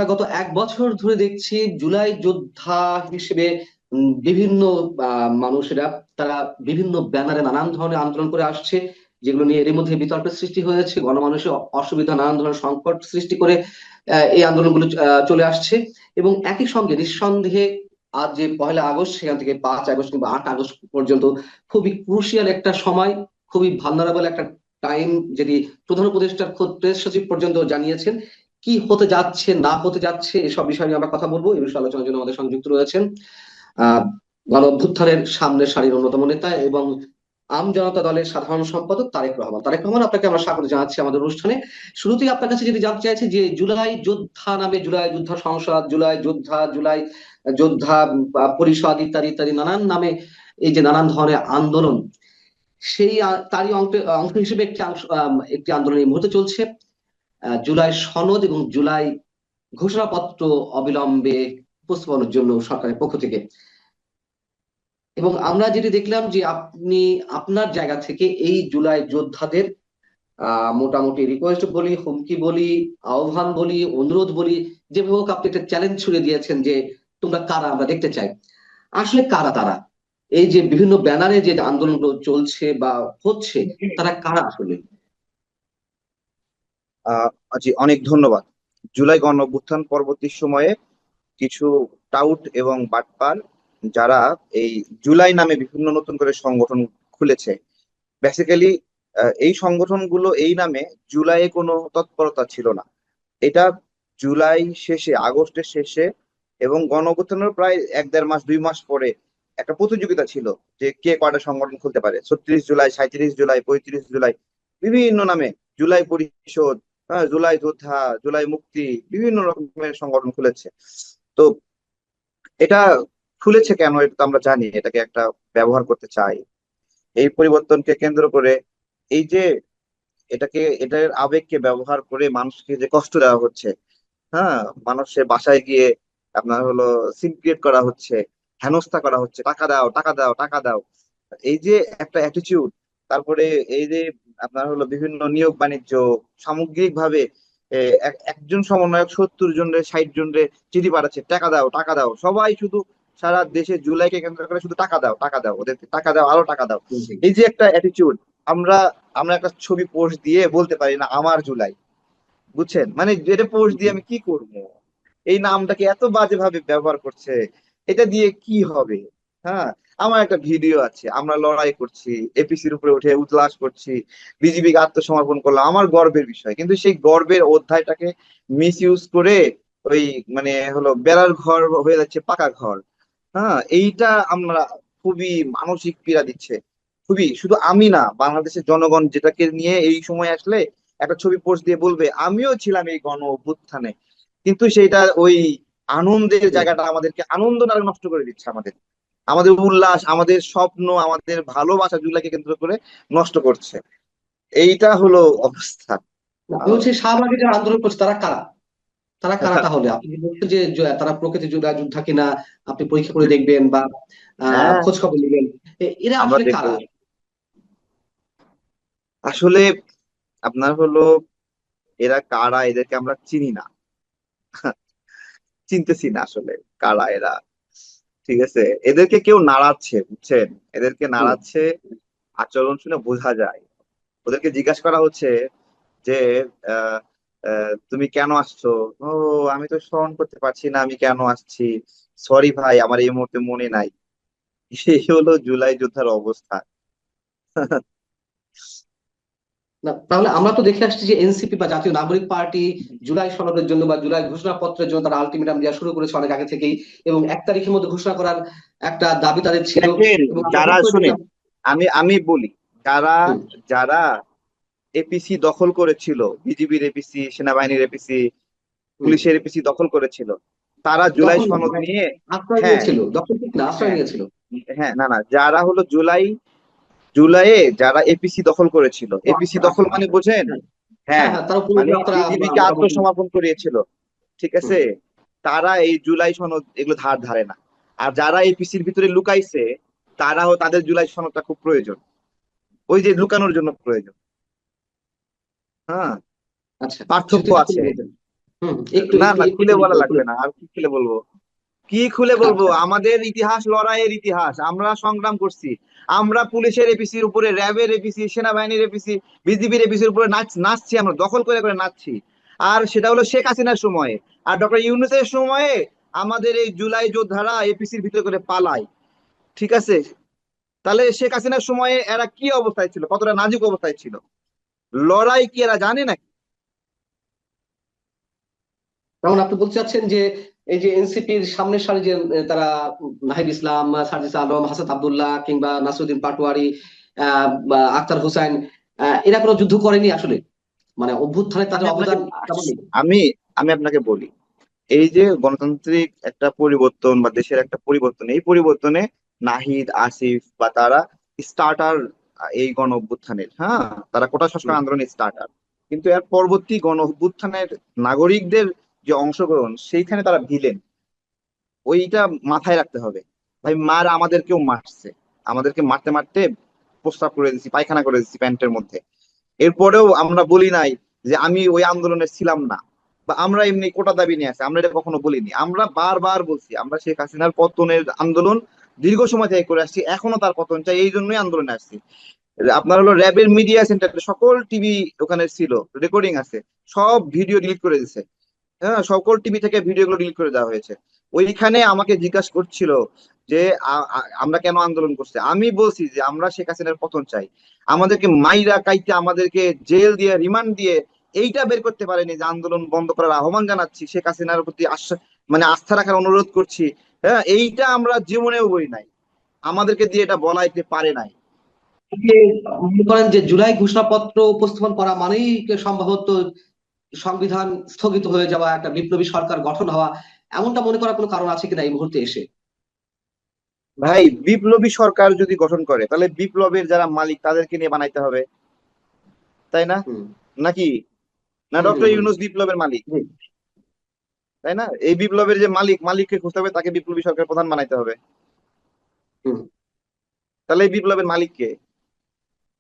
আমরা গত 1 বছর ধরে দেখছি জুলাই যোদ্ধা হিসেবে বিভিন্ন মানুষেরা তারা বিভিন্ন ব্যানারে নানান ধরনের আন্দোলন করে আসছে, যেগুলো নিয়ে এর মধ্যে বিতর্কের সৃষ্টি হয়েছে, গণমানুষের অসুবিধা, নানান ধরনের সংকট সৃষ্টি করে এই আন্দোলনগুলো চলে আসছে। এবং একই সঙ্গে নিঃসন্দেহে আজ যে 1লা আগস্ট, সেখান থেকে 5 আগস্ট কিংবা 8 আগস্ট পর্যন্ত খুবই ক্রুশিয়াল একটা সময়, খুবই ভালনারেবল একটা টাইম, যেটি প্রধান উপদেষ্টার খোদ প্রেস সচিব পর্যন্ত জানিয়েছেন। কি হতে যাচ্ছে না হতে যাচ্ছে এসব বিষয় নিয়ে আমরা কথা বলবো। এই বিষয়ে আলোচনার জন্য আমাদের সংযুক্ত রয়েছেন আহ গণ অভ্যুত্থানের সামনের সারির অন্যতম নেতা এবং আম জনতা দলের সাধারণ সম্পাদক তারেক রহমান। তারেক রহমান, আপনাকে আমরা স্বাগত জানাচ্ছি আমাদের অনুষ্ঠানে। শুরুতেই আপনার কাছে যদি জানতে চাইছি যে জুলাই যোদ্ধা নামে, জুলাই যোদ্ধা সংসদ, জুলাই যোদ্ধা, জুলাই যোদ্ধা পরিষদ ইত্যাদি ইত্যাদি নানান নামে এই যে নানান ধরনের আন্দোলন, সেই তারই অংশ অংশ হিসেবে একটি আন্দোলন এই মুহূর্তে চলছে। জুলাই সনদ এবং জুলাই ঘোষণাপত্র অবিলম্বে উপস্থাপনের জন্য সরকারের পক্ষ থেকে। এবং আমরা যেটি দেখলাম যে আপনি আপনার জায়গা থেকে এই জুলাই যোদ্ধাদের মোটামুটি রিকোয়েস্ট বলি, হুমকি বলি, আহ্বান বলি, অনুরোধ বলি, যেভাবে হোক আপনি একটা চ্যালেঞ্জ ছুড়ে দিয়েছেন যে তোমরা কারা, আমরা দেখতে চাই। আসলে কারা তারা? এই যে বিভিন্ন ব্যানারে যে আন্দোলনগুলো চলছে বা হচ্ছে, তারা কারা আসলে? আহ জি, অনেক ধন্যবাদ। জুলাই গণ অভ্যুত্থান পরবর্তী সময়ে কিছু টাউট এবং বাটপার যারা এই জুলাই নামে বিভিন্ন নতুন করে সংগঠন খুলেছে। বেসিক্যালি এই সংগঠনগুলো এই নামে জুলাইয়ে কোনো তৎপরতা ছিল না। এটা জুলাই শেষে, আগস্টের শেষে এবং গণ অভ্যুত্থানের প্রায় 1-1.5 মাস 2 মাস পরে একটা প্রতিযোগিতা ছিল যে কে কয়টা সংগঠন খুলতে পারে। 36 জুলাই, 37 জুলাই, 35 জুলাই, বিভিন্ন নামে, জুলাই পরিষদ, হ্যাঁ, জুলাই যোদ্ধা, জুলাই মুক্তি, বিভিন্ন রকমের সংগঠন খুলেছে। তো এটা খুলেছে কেন এটা তো আমরা জানি, এটাকে একটা ব্যবহার করতে চাই। এই পরিবর্তনকে কেন্দ্র করে এই যে এটার আবেগকে ব্যবহার করে মানুষকে যে কষ্ট দেওয়া হচ্ছে, হ্যাঁ, মানুষের বাসায় গিয়ে আপনার হলো সিন ক্রিয়েট করা হচ্ছে, হেনস্থা করা হচ্ছে, টাকা দাও, টাকা দাও, টাকা দাও, এই যে একটা অ্যাটিটিউড। তারপরে এই যে আপনার হলো বিভিন্ন নিয়োগ বাণিজ্য, সামগ্রিক ভাবে একজন সমন্বয়ক 70 জনের 60 জনের চিঠি পাঠাচ্ছে, টাকা দাও, টাকা দাও, সবাই শুধু সারা দেশে জুলাইকে কেন্দ্র করে শুধু টাকা দাও, টাকা দাও, ওদেরকে টাকা দাও, আরো টাকা দাও। এই যে একটা অ্যাটিটিউড, আমরা আমরা একটা ছবি পোস্ট দিয়ে বলতে পারি না আমার জুলাই, বুঝছেন? মানে যেটা পোস্ট দিয়ে আমি কি করব? এই নামটাকে এত বাজে ভাবে ব্যবহার করছে, এটা দিয়ে কি হবে? হ্যাঁ, আমার একটা ভিডিও আছে, আমরা লড়াই করছি, এপিসির উপরে উঠে উল্লাস করছি, বিজিবিকে আত্মসমর্পণ করলাম, আমার গর্বের বিষয়। কিন্তু সেই গর্বের অধ্যায়টাকে মিস ইউজ করে ওই মানে হলো বেড়ার ঘর হয়ে যাচ্ছে পাকা ঘর। হ্যাঁ, এইটা আমরা খুবই মানসিক পীড়া দিচ্ছে। খুবই, শুধু আমি না, বাংলাদেশের জনগণ যেটাকে নিয়ে এই সময় আসলে একটা ছবি পোস্ট দিয়ে বলবে আমিও ছিলাম এই গণ অভ্যুত্থানে, কিন্তু সেইটা ওই আনন্দের জায়গাটা আমাদেরকে আনন্দ না নষ্ট করে দিচ্ছে, আমাদের আমাদের উল্লাস, আমাদের স্বপ্ন, আমাদের ভালোবাসা জুলাইকে কেন্দ্র করে নষ্ট করছে। এইটা হলো অবস্থা। আপনি আহ, হচ্ছে শাহবাগে যারা আন্দোলন করছে তারা কারা? তারা কারা তাহলে? আপনি কি বলছেন যে তারা প্রকৃতি যোদ্ধা যোদ্ধা কিনা আপনি পরীক্ষা করে দেখবেন বা হ্যাঁ, খোঁজ খবর নেবেন? এরা আমরা আসলে দেখবো। কারা? আসলে আপনার হলো এরা কারা, এদেরকে আমরা চিনি না, চিনতেছি না আসলে কারা এরা। ঠিক আছে, এদেরকে কেউ নাড়াচ্ছে, বুঝছেন? এদেরকে হুম। নাড়াচ্ছে, আচরণ শুনে বোঝা যায়। ওদেরকে জিজ্ঞাসা করা হচ্ছে যে আহ তুমি কেন আসছো? ও, আমি তো স্মরণ করতে পারছি না আমি কেন আসছি, সরি ভাই, আমার এই মুহূর্তে মনে নাই। এই হলো জুলাই যোদ্ধার অবস্থা। না, তাহলে আমরা তো দেখে আসছি যে এনসিপি বা জাতীয় নাগরিক পার্টি জুলাই সনদের জন্য বা জুলাই ঘোষণাপত্রের জন্য তারা আলটিমেটাম দেওয়া শুরু করেছে অনেক আগে থেকেই, এবং 1 তারিখের মধ্যে ঘোষণা করার একটা দাবি তাদের ছিল। দেখেন, এবং আমরা যারা হুট করে শুনেন, দেখলাম। আমি আমি বলি, যারা হুম। যারা এপিসি দখল করেছিল, বিজিবির এপিসি, সেনাবাহিনীর এপিসি, হুম। পুলিশের এপিসি দখল করেছিল, তারা জুলাই দখল না, সনদ মানে নিয়ে, আশ্রয় হ্যাঁ, নিয়েছিল, দখল ঠিক না, আশ্রয় হ্যাঁ, নিয়েছিল। হ্যাঁ, না না, যারা হলো জুলাইয়ে যারা এপিসি দখল করেছিল, ও এপিসি আচ্ছা, দখল আচ্ছা, মানে আচ্ছা। বোঝেন? হ্যাঁ, হ্যাঁ, হ্যাঁ, হ্যাঁ, তারা পুরোপুরি মানে আপনারা বিজিবিকে মোটামুটি। আত্মসমর্পণ করিয়েছিল। ঠিক হুম। আছে, তারা এই জুলাই সনদ এগুলো ধার ধারে না। আর যারা এপিসির ভিতরে লুকাইছে, তারাও, তাদের জুলাই সনদটা খুব প্রয়োজন, ওই যে লুকানোর জন্য প্রয়োজন। হ্যাঁ, আচ্ছা, পার্থক্য সেটা একটু খুলে আছে। বলতেন। একটু না একটু না, একটু খুলে বলা খুলে লাগবে খুলে। না, আর কি খুলে বলবো? কি খুলে বলবো? আচ্ছা। আমাদের ইতিহাস, লড়াইয়ের ইতিহাস, আমরা সংগ্রাম করছি। আমরা পুলিশের এপিসির উপরে, র্যাবের এপিসি, সেনাবাহিনীর এপিসি, বিজিবির এপিসির উপরে নাচছি, আমরা দখল করে করে নাচছি। আর সেটা হলো শেখ হাসিনার সময়ে। আর ডক্টর ইউনূসের সময়ে আমাদের এই জুলাই যোদ্ধারা এপিসির ভিতরে করে পালায়। ঠিক আছে? তাহলে শেখ হাসিনার সময়ে এরা কি অবস্থায় ছিল, কতটা নাজুক অবস্থায় ছিল? লড়াই কি এরা জানে নাকি? যেমন আপনি বলতে চাচ্ছেন যে এই যে এনসিপির সামনের সারি যে তারা নাহিদ ইসলাম, সার্জিস আলম, হাসান আব্দুল্লাহ কিংবা নাসিরউদ্দিন পাটোয়ারি, বা আক্তার হোসেন, এরা কোনো যুদ্ধ করেনি আসলে, মানে অভ্যুত্থানে আমি তাদের আপনাকে অবদান তেমন নেই। আমি আমি আপনাকে বলি, এই যে গণতান্ত্রিক একটা পরিবর্তন বা দেশের একটা পরিবর্তন, এই পরিবর্তনে নাহিদ, আসিফ বা তারা স্টার্টার, এই গণ অভ্যুত্থানের, হ্যাঁ, তারা কোটা সংস্কার হুম, আন্দোলনের স্টার্টার। কিন্তু এর পরবর্তী গণ অভ্যুত্থানের নাগরিকদের যে অংশগ্রহণ, সেইখানে তারা ভিলেন। ওইটা মাথায় রাখতে হবে। ভাই, মার আমাদেরকেও মারছে, আমাদেরকে মারতে মারতে প্রস্রাব করে দিচ্ছি, পায়খানা করে দিচ্ছি প্যান্টের মধ্যে। এরপরেও আমরা বলি নাই যে আমি ওই আন্দোলনে ছিলাম না, বা আমরা এমনি কোটা দাবি নিয়ে আসি, আমরা এটা কখনো বলিনি। আমরা বারবার বলছি আমরা শেখ হাসিনার পতনের আন্দোলন দীর্ঘ সময় থেকে করে আসছি, এখনো তার পতন চাই, এই জন্যই আন্দোলনে আসছি। আপনার হলো র্যাবের মিডিয়া সেন্টার, সকল টিভি ওখানে ছিল, রেকর্ডিং আছে, সব ভিডিও ডিলিট করে দিছে। হ্যাঁ, সকল টিভি থেকে ভিডিও গুলো ডিলিট করে দেওয়া হয়েছে। ওইখানে আমাকে জিজ্ঞাসা করছিল যে আমরা কেন আন্দোলন করছি। আমি বলছি যে আমরা শেখ হাসিনার পতন চাই। আমাদেরকে মাইরা কাইতে, আমাদেরকে জেল দিয়ে, রিমান্ড দিয়ে এইটা বের করতে পারেনি যে আন্দোলন বন্ধ করার আহ্বান জানাচ্ছি, শেখ হাসিনার প্রতি মানে আস্থা রাখার অনুরোধ করছি। হ্যাঁ, এইটা আমরা জীবনেও বলি নাই, আমাদেরকে দিয়ে এটা বলাইতে পারে নাই। যে মনে করেন যে জুলাই ঘোষণাপত্র উপস্থাপন করা মানেই সম্ভবত সংবিধান স্থগিত হয়ে যাওয়া, একটা বিপ্লবী সরকার গঠন হওয়া, এমনটা মনে করার কোনো কারণ আছে কিনা এই মুহূর্তে এসে? ভাই, বিপ্লবী সরকার যদি গঠন করে, তাহলে বিপ্লবের যারা মালিক তাদেরকে নিয়ে বানাইতে হবে, তাই না? হুম, নাকি? না হুম, হুম, ডক্টর হুম। ইউনূস বিপ্লবের মালিক, জি। তাই না? এই বিপ্লবের যে মালিক, মালিককে খুঁজতে হবে, তাকে বিপ্লবী সরকার প্রধান বানাইতে হবে। হুম। তাহলে এই বিপ্লবের মালিক কে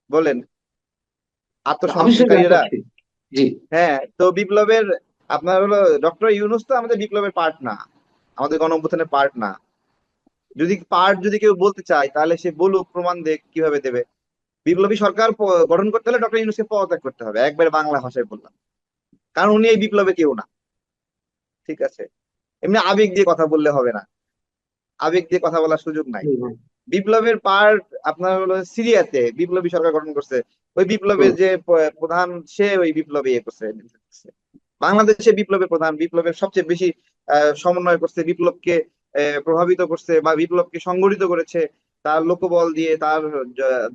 বলেন? আমি সেটা জানতে আত্মসমর্পণকারীরা। চাচ্ছি। জি। হ্যাঁ, তো বিপ্লবের, আপনার হলো ডক্টর ইউনূস তো আমাদের বিপ্লবের পার্ট না, আমাদের গণ অভ্যুত্থানের পার্ট না। যদি পার্ট যদি কেউ বলতে চায়, তাহলে সে বলুক, প্রমাণ দেখ, কিভাবে দেবে? বিপ্লবী সরকার গঠন করতে হলে ডক্টর ইউনূসকে পদত্যাগ করতে হবে, একবারে বাংলা ভাষায় বললাম। কারণ উনি এই বিপ্লবে কেউ না। ঠিক আছে? এমনি আবেগ দিয়ে কথা বললে হবে না, আবেগ দিয়ে কথা বলার সুযোগ নাই। হুম, হুম, বিপ্লবের পার্ট আপনার হলো সিরিয়াতে বিপ্লবী সরকার গঠন করছে, ওই বিপ্লবের হুম, যে প্রধান, সে ওই বিপ্লবে ইয়ে করছে। বাংলাদেশে বিপ্লবের প্রধান, বিপ্লবের সবচেয়ে বেশি সমন্বয় করছে, বিপ্লবকে প্রভাবিত করছে বা বিপ্লবকে সংগঠিত করেছে তার লোকবল দিয়ে, তার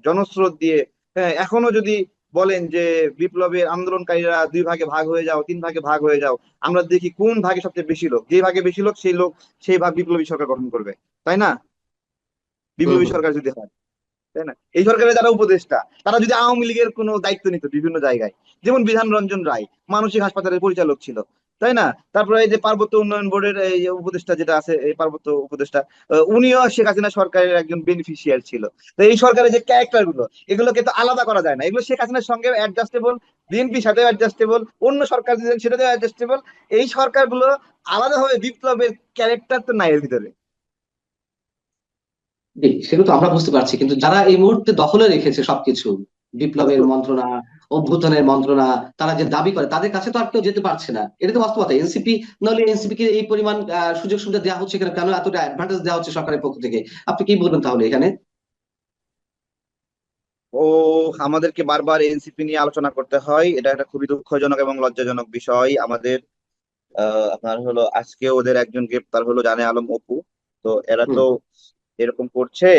জনস্রোত দিয়ে। হ্যাঁ, এখনো যদি বলেন যে বিপ্লবের আন্দোলনকারীরা দুই ভাগে ভাগ হয়ে যাও, তিন ভাগে ভাগ হয়ে যাও, আমরা দেখি কোন ভাগে সবচেয়ে বেশি লোক, যে ভাগে বেশি লোক সেই লোক সেই ভাগ বিপ্লবী সরকার গঠন করবে, তাই না? হুম, বিপ্লবী হুম। সরকার যদি হয়, তাই না? এই সরকারের যারা উপদেষ্টা, তারা যদি আওয়ামী লীগের কোনো দায়িত্ব নিত বিভিন্ন জায়গায়, যেমন বিধান রঞ্জন রায় মানসিক হাসপাতালের পরিচালক ছিল, তাই না? তারপরে এই যে পার্বত্য উন্নয়ন বোর্ডের এই যে উপদেষ্টা যেটা আছে, এই পার্বত্য উপদেষ্টা, উনিও শেখ হাসিনা সরকারের একজন বেনিফিশিয়ার ছিল। তো এই সরকারের যে ক্যারেক্টার গুলো, এগুলোকে তো আলাদা করা যায় না, এগুলো শেখ হাসিনার সঙ্গে অ্যাডজাস্টেবল, বিএনপির সাথেও অ্যাডজাস্টেবল, অন্য সরকার যেটা সেটাতেও অ্যাডজাস্টেবল। এই সরকারগুলো আলাদাভাবে বিপ্লবের ক্যারেক্টার তো নাই এর ভিতরে। জি, সেগুলো তো আমরা বুঝতে পারছি, কিন্তু যারা এই মুহূর্তে দখলে রেখেছে সবকিছু, বিপ্লবের মন্ত্রণা, অভ্যুত্থানের মন্ত্রণা, তারা যে দাবি করে তাদের কাছে তো আর কেউ যেতে পারছে না, এটা তো বাস্তবতা। এনসিপি, নাহলে এনসিপি কে এই পরিমাণ সুযোগ সুবিধা দেওয়া হচ্ছে কেন, কেন এতটা অ্যাডভান্টেজ দেওয়া হচ্ছে সরকারের পক্ষ থেকে? আপনি কি বলবেন তাহলে এখানে? ও, আমাদেরকে বারবার এনসিপি নিয়ে আলোচনা করতে হয়, এটা একটা খুবই দুঃখজনক এবং লজ্জাজনক বিষয় আমাদের। আপনার হলো আজকে ওদের একজন গ্রেপ্তার হলো, জানে আলম অপু। তো এরা তো হুম। এরকম করছে,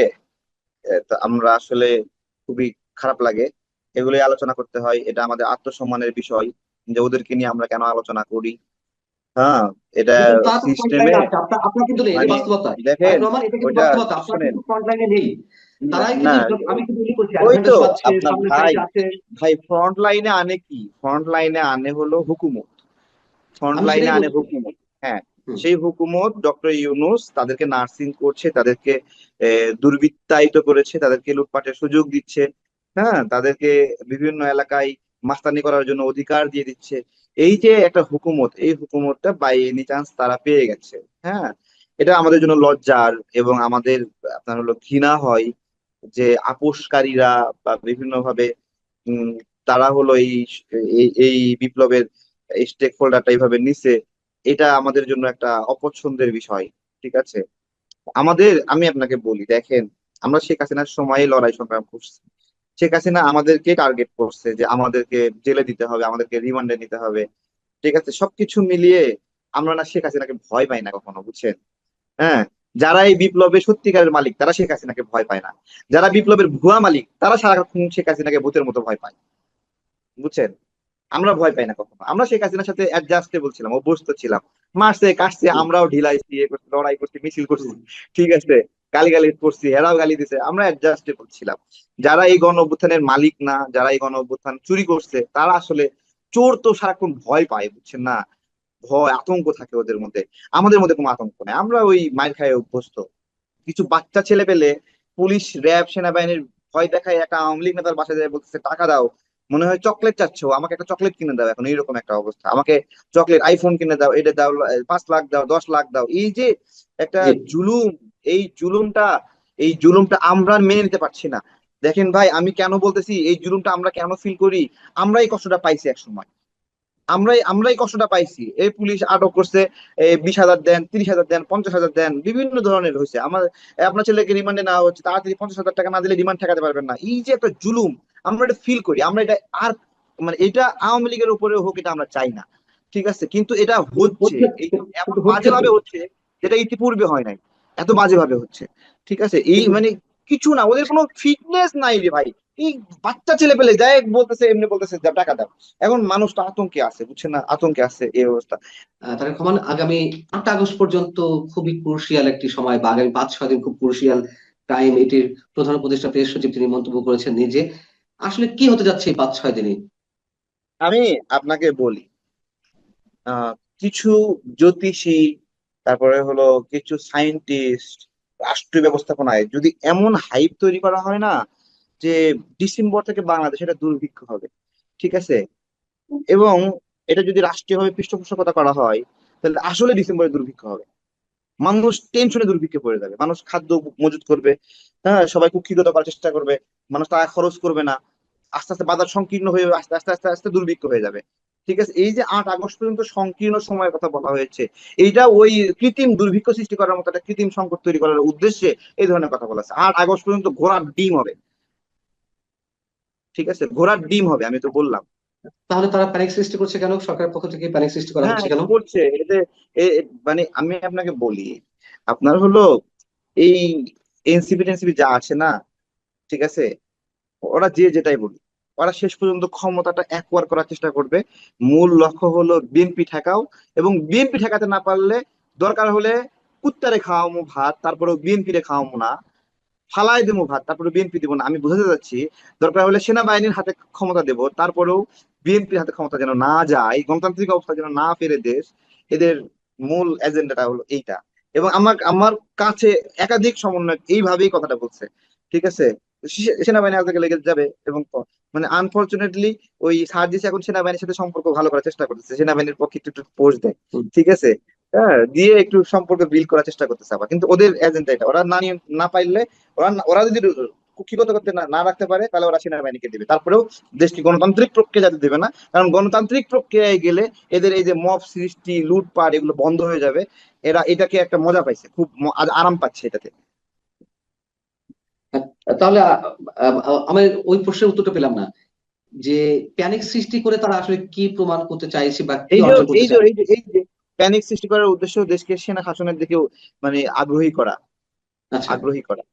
তো আমরা আসলে খুবই খারাপ লাগে। এগুলোই আলোচনা করতে হয়, এটা আমাদের আত্মসম্মানের বিষয় যে ওদেরকে নিয়ে আমরা কেন আলোচনা করি। হ্যাঁ, এটা কিন্তু তারা তো ফ্রন্ট সিস্টেমে, লাইনে আছে, আপনার আপনার কিন্তু নেই, এটা মানে বাস্তবতা। দেখেন, তারেক রহমান, এটা কিন্তু ওইটা বাস্তবতা, আপনার শোনেন, কিন্তু ফ্রন্ট লাইনে নেই। না তারাই না, কিন্তু, আমি কিন্তু উল্লেখ করছি, ওই তো অ্যাডভান্টেজ পাচ্ছে, আপনার সামনের ভাই, সারিতে আছে। ভাই ফ্রন্ট লাইনে আনে কি? ফ্রন্ট লাইনে আনে হলো হুকুমত, ফ্রন্ট আমি লাইনে সেটাই আনে বলছি। হুকুমত। হ্যাঁ, হুম, সেই হুকুমত ডক্টর ইউনূস তাদেরকে নার্সিং করছে, তাদেরকে দুর্বৃত্তায়িত করেছে, তাদেরকে লুটপাটের সুযোগ দিচ্ছে। হ্যাঁ, তাদেরকে বিভিন্ন এলাকায় মাস্তানি করার জন্য অধিকার দিয়ে দিচ্ছে। এই যে একটা হুকুমত, এই হুকুমতটা বাই এনি চান্স তারা পেয়ে গেছে। হ্যাঁ, এটা আমাদের জন্য লজ্জার, এবং আমাদের আপনার হলো ঘৃণা হয় যে আপোসকারীরা বা বিভিন্ন ভাবে উম তারা হলো এই বিপ্লবের স্টেক হোল্ডারটা এইভাবে নিছে। এটা আমাদের জন্য একটা অপছন্দের বিষয়। ঠিক আছে, আমি আপনাকে বলি, দেখেন, আমরা শেখ হাসিনার সময়ে লড়াই সংগ্রাম করছি। শেখ হাসিনা আমাদেরকে টার্গেট করছে যে আমাদেরকে জেলে দিতে হবে, আমাদেরকে রিমান্ডে নিতে হবে। ঠিক আছে, সবকিছু মিলিয়ে আমরা না শেখ হাসিনাকে ভয় পাই না কখনো, বুঝছেন? হ্যাঁ, যারা এই বিপ্লবের সত্যিকারের মালিক তারা শেখ হাসিনাকে ভয় পায় না। যারা বিপ্লবের ভুয়া মালিক তারা সারাক্ষণ শেখ হাসিনাকে ভূতের মতো ভয় পায়, বুঝছেন? আমরা ভয় পাই না কখনো। আমরা শেখ হাসিনার সাথে অ্যাডজাস্টেবল ছিলাম, অভ্যস্ত ছিলাম। মারছে কাটছে, আমরাও ঢিলাইছি, ইয়ে করছি, লড়াই করছি, মিছিল করছি। ঠিক আছে, গালি করছি, এরাও গালি দিছে, আমরা অ্যাডজাস্টেবল ছিলাম। যারা এই গণ অভ্যুত্থানের মালিক না, যারা এই গণ অভ্যুত্থান চুরি করছে, তারা আসলে চোর তো সারাক্ষণ ভয় পায়, বুঝছেন না? ভয় আতঙ্ক থাকে ওদের মধ্যে। আমাদের মধ্যে কোনো আতঙ্ক নেই, আমরা ওই মাইর খায় অভ্যস্ত। কিছু বাচ্চা ছেলে পেলে পুলিশ, র্যাব, সেনাবাহিনীর ভয় দেখায় একটা আওয়ামী লীগ নেতার বাসায় যায় বলতেছে টাকা দাও, মনে হয় চকলেট চাচ্ছ, আমাকে একটা চকলেট কিনে দাও, এখন এইরকম একটা অবস্থা, আমাকে চকলেট, আইফোন কিনে দাও, এটা দাও, 5 লাখ দাও, 10 লাখ দাও। এই যে একটা জি। জুলুম, এই জুলুমটা এই জুলুমটা আমরা মেনে নিতে পারছি না। দেখেন ভাই, আমি কেন বলতেছি এই জুলুমটা আমরা কেন ফিল করি, আমরা এই কষ্টটা পাইছি এক সময়। আমরাই কষ্টটা পাইছি। এই পুলিশ আটক করছে, 20,000 দেন, 30,000 দেন, 50,000 দেন, বিভিন্ন ধরনের হয়েছে। আপনার ছেলেকে রিমান্ডে নেওয়া হচ্ছে, তাড়াতাড়ি 50,000 টাকা না দিলে রিমান্ড ঠেকাতে পারবেন না। এই যে একটা জুলুম, আমরা এটা ফিল করি। আমরা এটা আর মানে এটা আওয়ামী লীগের উপরে হোক, এটা আমরা চাই না। ঠিক আছে, কিন্তু এটা হচ্ছে, হচ্ছে, এটা এমন কিন্তু হচ্ছে বাজে তো। ভাবে হচ্ছে যেটা ইতিপূর্বে হয় নাই। এত বাজে ভাবে হচ্ছে। ঠিক আছে, এই কিন্তু মানে কিছু না, ওদের কোনো ফিটনেস নাই রে ভাই। এই বাচ্চা ছেলে পেলে যায় বলতেছে, এমনি বলতেছে যা টাকা দাও। এখন মানুষ তো আতঙ্কে আছে, বুঝছে না? আতঙ্কে আছে, এই অবস্থা। তার সমান আগামী 8 আগস্ট পর্যন্ত খুবই ক্রুশিয়াল একটি সময়, বা আগামী 5-6 দিন খুব ক্রুশিয়াল টাইম। এটির প্রধান উপদেষ্টা প্রেস সচিব তিনি মন্তব্য করেছেন নিজে। আসলে কি হতে যাচ্ছে এই 5-6 দিনে? আমি আপনাকে বলি, আহ কিছু জ্যোতিষী, তারপরে হলো কিছু সায়েন্টিস্ট, রাষ্ট্রীয় ব্যবস্থাপনায় যদি এমন হাইপ তৈরি করা হয় না যে ডিসেম্বর থেকে বাংলাদেশে একটা দুর্ভিক্ষ হবে। ঠিক আছে, এবং এটা যদি রাষ্ট্রীয়ভাবে পৃষ্ঠপোষকতা করা হয়, তাহলে আসলে ডিসেম্বরে দুর্ভিক্ষ হবে। মানুষ টেনশনে দুর্ভিক্ষে পড়ে যাবে, মানুষ খাদ্য মজুত করবে। হ্যাঁ, সবাই কুক্ষিগত করার চেষ্টা করবে, মানুষ টাকা খরচ করবে না। আস্তে আস্তে বাজার সংকীর্ণ হয়ে আস্তে আস্তে আস্তে আস্তে দুর্ভিক্ষ হয়ে যাবে। ঠিক আছে, এই যে 8 আগস্ট পর্যন্ত সংকীর্ণ সময়ের কথা বলা হয়েছে, এইটা ওই কৃত্রিম দুর্ভিক্ষ সৃষ্টি করার মতো একটা কৃত্রিম সংকট তৈরি করার উদ্দেশ্যে এই ধরনের কথা বলা আছে। 8 আগস্ট পর্যন্ত ঘোড়ার ডিম হবে। ঠিক আছে, ঘোড়ার ডিম হবে, আমি তো বললাম। তাহলে তারা প্যানিক সৃষ্টি করছে কেন? সরকারের পক্ষ থেকে প্যানিক সৃষ্টি করা হ্যাঁ, হচ্ছে এটা কেন? বলছে এতে মানে আমি আপনাকে বলি, আপনার হলো এই এনসিপি টেনসিপি যা আছে না, ঠিক আছে, ওরা যে যেটাই বলি, ওরা শেষ পর্যন্ত ক্ষমতাটা একবার করার চেষ্টা করবে। মূল লক্ষ্য হলো বিএনপি ঠেকাও, এবং বিএনপি ঠেকাতে না পারলে দরকার হলে কুত্তারে খাওয়ামো ভাত, তারপরেও বিএনপি রে খাওয়ামো না। ফালাই দেবো ভাত, তারপরে বিএনপি দিব না। আমি বোঝাতে চাচ্ছি, দরকার হলে সেনাবাহিনীর হাতে ক্ষমতা দেব, তারপরেও বিএনপির হাতে ক্ষমতা যেন না যায়, গণতান্ত্রিক অবস্থা যেন না ফেরে দেশ। এদের মূল এজেন্ডাটা হলো এইটা। এবং আমার আমার কাছে একাধিক সমন্বয় এইভাবেই কথাটা বলছে। ঠিক আছে, সেনাবাহিনী হাতে লেগে যাবে। এবং মানে আনফরচুনেটলি ওই সার্জিস এখন সেনাবাহিনীর সাথে সম্পর্ক ভালো করার চেষ্টা করতেছে, সেনাবাহিনীর পক্ষে একটু একটু পোস্ট দেয়। হুম। ঠিক আছে, হ্যাঁ, দিয়ে একটু সম্পর্ক বিল্ড করার চেষ্টা করতেছে আবার। কিন্তু ওদের এজেন্ডা এটা, ওরা না পাইলে, ওরা যদি কুক্ষিগত করতে না রাখতে পারে, তাহলে ওরা সেনাবাহিনীকে দেবে। তারপরেও দেশকে গণতান্ত্রিক প্রক্রিয়া যাতে দেবে না, কারণ গণতান্ত্রিক প্রক্রিয়ায় গেলে এদের এই যে মব সৃষ্টি, লুটপাট, এগুলো বন্ধ হয়ে যাবে। এরা এটাকে একটা মজা পাইছে, খুব আরাম পাচ্ছে এটাতে। তাহলে আমি ওই প্রশ্নের উত্তরটা পেলাম না, যে প্যানিক সৃষ্টি করে তারা আসলে কি প্রমাণ করতে চাইছে বা কি এই যে অর্জন করতে এই যে চায়? এই যে প্যানিক সৃষ্টি করার উদ্দেশ্য দেশকে সেনা শাসনের দিকে মানে আগ্রহী করা, আচ্ছা। আগ্রহী করা।